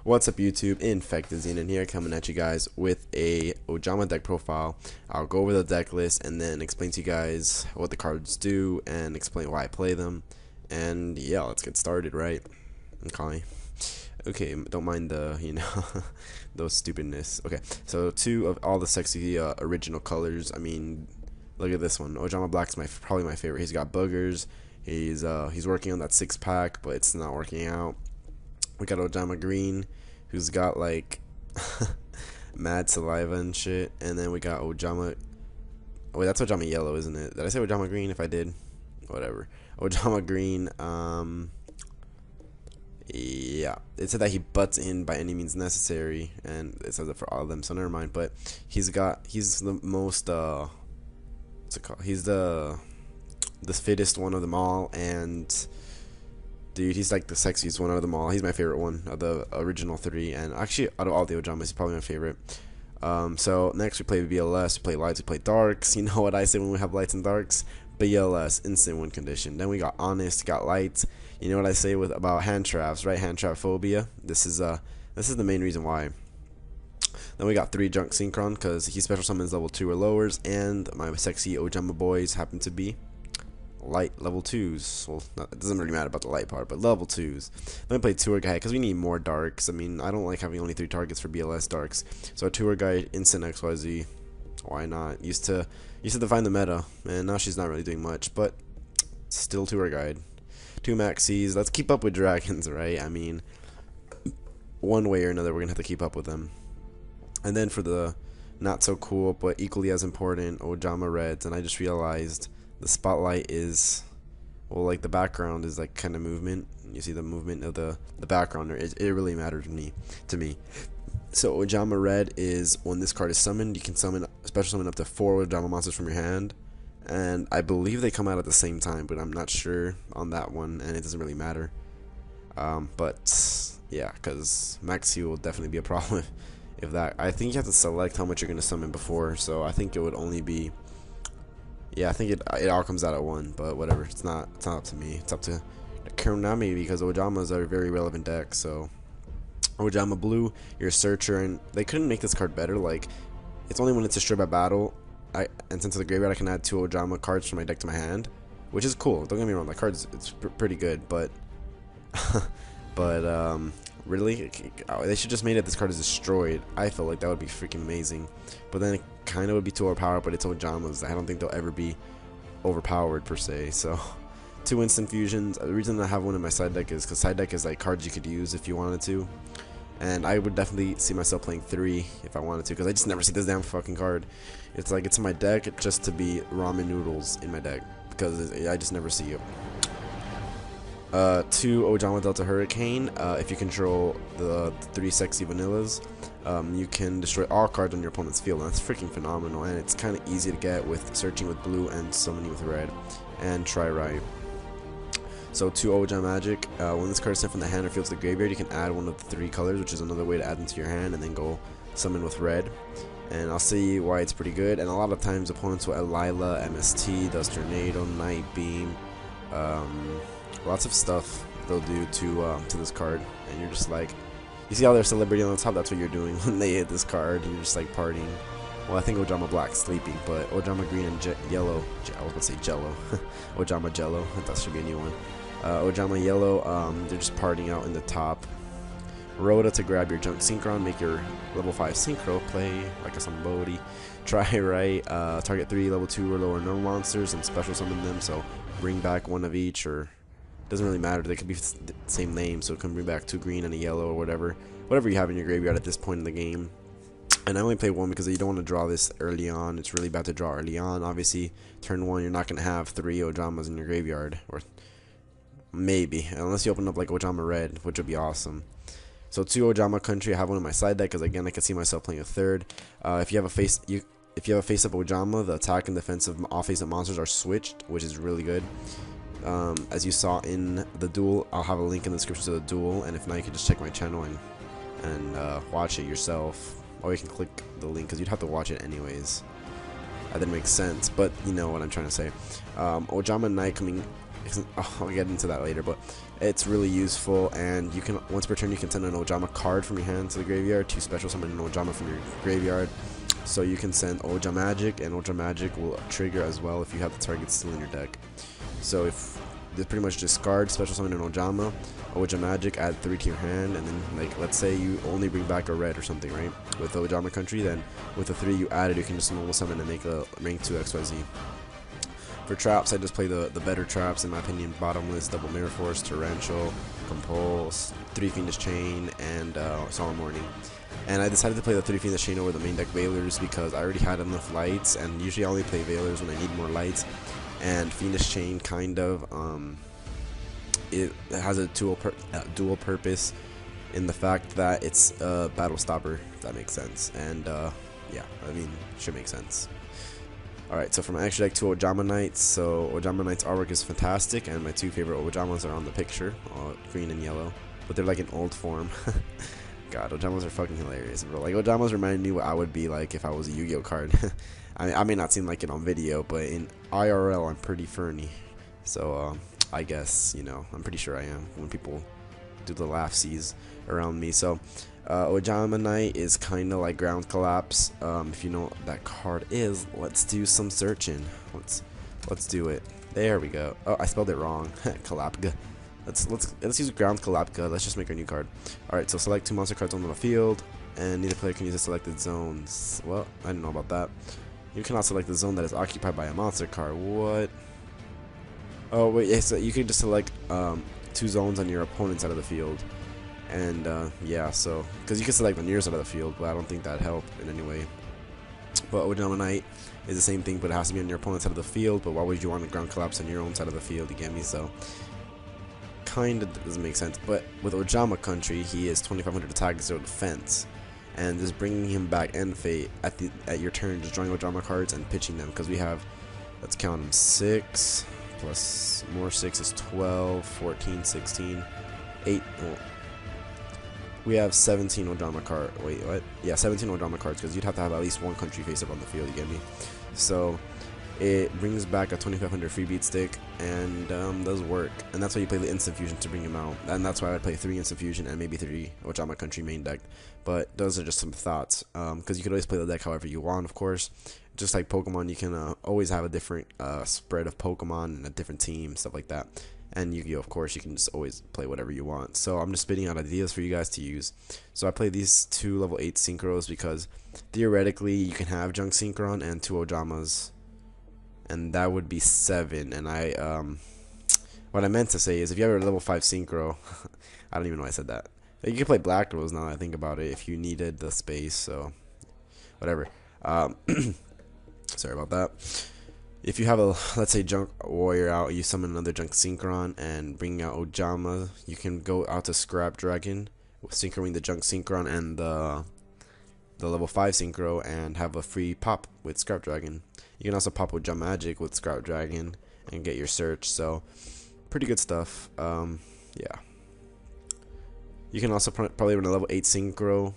What's up YouTube, InfectedXenon here, coming at you guys with a Ojama deck profile. I'll go over the deck list and then explain to you guys what the cards do and explain why I play them. And yeah, let's get started, right? Okay, don't mind the, those stupidness. Okay, so two of all the sexy original colors. I mean, look at this one. Ojama Black's probably my favorite. He's got boogers. He's working on that 6-pack, but it's not working out. We got Ojama Green, who's got like mad saliva and shit, and then we got Ojama. Oh, wait, that's Ojama Yellow, isn't it? Did I say Ojama Green? If I did, whatever. Ojama Green. Yeah, it said that he butts in by any means necessary, and it says it for all of them. So never mind. But he's the most what's it called? He's the fittest one of them all, and dude, he's like the sexiest one out of them all. He's my favorite one of the original 3, and actually out of all the Ojamas, he's probably my favorite. So next we play BLS, we play lights, we play darks. You know what I say when we have lights and darks? BLS, instant win condition. Then we got honest, got lights. You know what I say about hand traps, right? Hand trap phobia. This is the main reason why. Then we got 3 junk synchron because he special summons level 2 or lowers, and my sexy Ojama boys happen to be light level 2s. Well, it doesn't really matter about the light part, but level 2s. Then we play tour guide because we need more darks. I mean, I don't like having only 3 targets for BLS darks. So a tour guide, instant XYZ. Why not? Used to define the meta, and now she's not really doing much, but still tour guide. 2 maxis. Let's keep up with dragons, right? I mean, one way or another, we're gonna have to keep up with them. And then for the not so cool but equally as important Ojama reds, and I just realized the spotlight is, well, like the background is like kind of movement. You see the movement of the background. It really matters to me. So Ojama red is when this card is summoned, you can special summon up to 4 Ojama monsters from your hand, and I believe they come out at the same time, but I'm not sure on that one, and it doesn't really matter. But yeah, because Maxi will definitely be a problem if that. I think you have to select how much you're gonna summon before, so I think it would only be. Yeah, I think it all comes out at 1, but whatever. It's not up to me. It's up to Konami because Ojamas are a very relevant deck. So Ojama Blue, you're a searcher, and they couldn't make this card better. Like, it's only when it's destroyed by battle. And since it's a graveyard, I can add 2 Ojama cards from my deck to my hand, which is cool. Don't get me wrong, the card's pretty good, but really, they should just made it this card is destroyed. I feel like that would be freaking amazing, but then it kind of would be too overpowered. But it's Ojamas. I don't think they'll ever be overpowered per se. So 2 instant fusions. The reason I have one in my side deck is because side deck is like cards you could use if you wanted to, and I would definitely see myself playing 3 if I wanted to, because I just never see this damn fucking card. It's like it's in my deck just to be ramen noodles in my deck, because I just never see it. 2 Ojama Delta Hurricane. If you control the 3 sexy vanillas, you can destroy all cards on your opponent's field, and that's freaking phenomenal, and it's kind of easy to get with searching with blue and summoning with red, and try right. So 2 Ojama Magic. When this card is sent from the hand or field to the graveyard, you can add one of the 3 colors, which is another way to add them to your hand, and then go summon with red. And I'll see why it's pretty good. And a lot of times opponents will add Lila, MST, Dust Tornado, Night Beam, lots of stuff they'll do to this card, and you're just like, you see all their celebrity on the top. That's what you're doing when they hit this card. You're just like partying. Well, I think Ojama Black's sleeping, but Ojama Green and Yellow, I was gonna say Jello, Ojama Jello, that should be a new one. Ojama Yellow, they're just partying out in the top. Rhoda to grab your junk synchron, make your level 5 synchro play like a somebody. Try right, target 3 level 2 or lower normal monsters and special summon them. So bring back 1 of each, or doesn't really matter. They could be the same name, so it can bring back 2 green and a yellow or whatever you have in your graveyard at this point in the game. And I only play 1 because you don't want to draw this early on. It's really bad to draw early on. Obviously, turn 1, you're not going to have 3 Ojamas in your graveyard, or maybe, unless you open up like Ojama Red, which would be awesome. So 2 Ojama Country. I have one in my side deck because again I can see myself playing a 3rd. If you have a face-up Ojama, the attack and defensive off-face-up monsters are switched, which is really good. As you saw in the duel, I'll have a link in the description to the duel, and if not, you can just check my channel and watch it yourself, or you can click the link because you'd have to watch it anyways. That didn't make sense, but you know what I'm trying to say. Ojama Knight coming I'll get into that later, but it's really useful, and you can, once per turn, you can send an Ojama card from your hand to the graveyard to special summon an Ojama from your graveyard. So you can send Ojama Magic, and Ojama Magic will trigger as well if you have the target still in your deck. So if this pretty much discard special summon an Ojama, Ojama Magic, add 3 to your hand, and then, like, let's say you only bring back a red or something, right? With the Ojama Country, then with the 3 you added, you can just normal summon and make a rank 2 XYZ. For traps, I just play the better traps, in my opinion: Bottomless, Double Mirror Force, Torrential, Compulse, 3 Fiendish Chain, and Solemn Warning. And I decided to play the 3 Fiendish Chain over the main deck Veilers because I already had enough lights, and usually I only play Veilers when I need more lights. And Fiendish Chain kind of it has a dual purpose in the fact that it's a battle stopper, if that makes sense. And yeah, I mean, should make sense. Alright, so from my extra deck to Ojama Knights. So Ojama Knights artwork is fantastic, and my 2 favorite Ojamas are on the picture, green and yellow, but they're like in old form. God, Ojamas are fucking hilarious, bro. Like, Ojamas remind me what I would be like if I was a Yu-Gi-Oh card. I may not seem like it on video, but in IRL I'm pretty ferny. So I guess, you know, I'm pretty sure I am when people do the laughsies around me. So Ojama Knight is kind of like Ground Collapse. If you know what that card is, let's do some searching. Let's do it. There we go. Oh, I spelled it wrong. Kalapga. Let's use Ground Kalapka. Let's just make our new card. Alright, so select 2 monster cards on the field, and neither player can use the selected zones. Well, I didn't know about that. You cannot select the zone that is occupied by a monster card. What? Oh wait, yeah, so you can just select 2 zones on your opponent's side of the field. And yeah, so because you can select on your side of the field, but I don't think that'd help in any way. But Ojama Knight is the same thing, but it has to be on your opponent's side of the field. But why would you want to Ground Collapse on your own side of the field? You get me? So kind of doesn't make sense. But with Ojama Country, he is 2500 attack, 0 defense, and just bringing him back End Fate at your turn, just drawing Ojama cards and pitching them, because we have, let's count them, 6 plus more 6 is 12, 14, 16, 8. Well, we have 17 Ojama cards. Wait, what? Yeah, 17 Ojama cards, because you'd have to have at least 1 country face up on the field, you get me? So it brings back a 2500 free beat stick, and does work. And that's why you play the Instant Fusion to bring him out. And that's why I would play 3 Instant Fusion and maybe 3 Ojama Country main deck. But those are just some thoughts, because you could always play the deck however you want, of course. Just like Pokemon, you can always have a different spread of Pokemon and a different team, stuff like that. And Yu-Gi-Oh, of course, you can just always play whatever you want. So I'm just spitting out ideas for you guys to use. So I play these 2 level 8 Synchros because theoretically you can have Junk Synchron and 2 Ojamas, and that would be 7. And what I meant to say is, if you have a level 5 Synchro, I don't even know why I said that. You can play Black Rose now that I think about it, if you needed the space. So whatever. Sorry about that. If you have a, let's say, Junk Warrior out, you summon another Junk Synchron and bring out Ojama, you can go out to Scrap Dragon, synchroing the Junk Synchron and the level 5 Synchro, and have a free pop with Scrap Dragon. You can also pop Ojama Magic with Scrap Dragon and get your search. So pretty good stuff. Yeah. You can also probably run a level 8 Synchro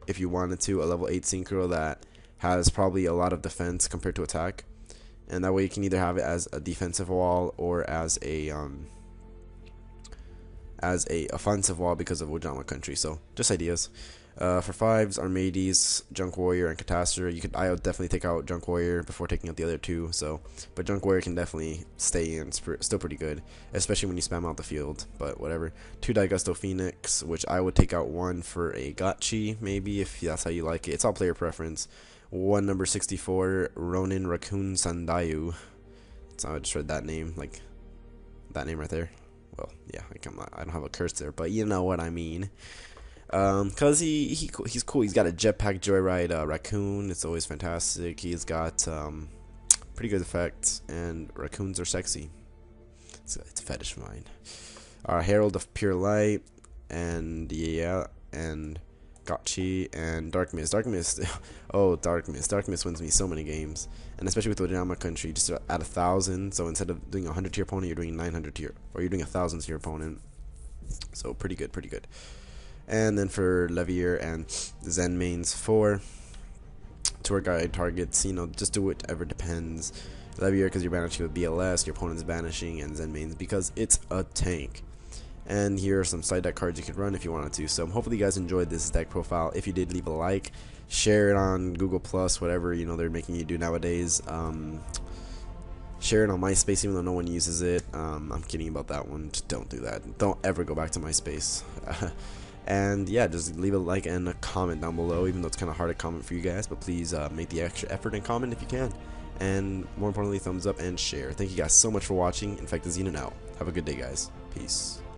if you wanted to, a level 8 Synchro that has probably a lot of defense compared to attack. And that way you can either have it as a defensive wall or as a offensive wall because of Ojama Country. So just ideas. For 5s, Armades, Junk Warrior, and Catastor. I would definitely take out Junk Warrior before taking out the other 2. So, but Junk Warrior can definitely stay in. It's still pretty good, especially when you spam out the field. But whatever. 2 Daigusto Phoenix, which I would take out 1 for a Gotchi, maybe, if that's how you like it. It's all player preference. 1 number 64 Ronin Raccoon Sandayu. So I just read that name, like that name right there. Well, yeah, I don't have a curse there, but you know what I mean. Cause he's cool. He's got a jetpack joyride raccoon. It's always fantastic. He's got pretty good effects, and raccoons are sexy. It's a fetish of mine. Herald of Pure Light, and yeah, and Gotchi, and Dark Mist. Oh, Dark Mist. Dark Mist wins me so many games, and especially with Ojama Country, just at 1,000. So instead of doing 100 to your opponent, you're doing 900 to your, or you're doing 1,000 to your opponent. So pretty good, pretty good. And then for Levier and Zen mains, 4 tour guide targets. You know, just do whatever depends. That'd be weird because you're banishing with BLS, your opponent's banishing, and Zen mains because it's a tank. And here are some side deck cards you could run if you wanted to. So hopefully you guys enjoyed this deck profile. If you did, leave a like, share it on Google Plus, whatever they're making you do nowadays. Share it on MySpace even though no one uses it. I'm kidding about that one. Just don't do that. Don't ever go back to MySpace. And yeah, just leave a like and a comment down below, even though it's kind of hard to comment for you guys, but please make the extra effort and comment if you can. And more importantly, thumbs up and share. Thank you guys so much for watching. InfectedXenon out. Have a good day, guys. Peace.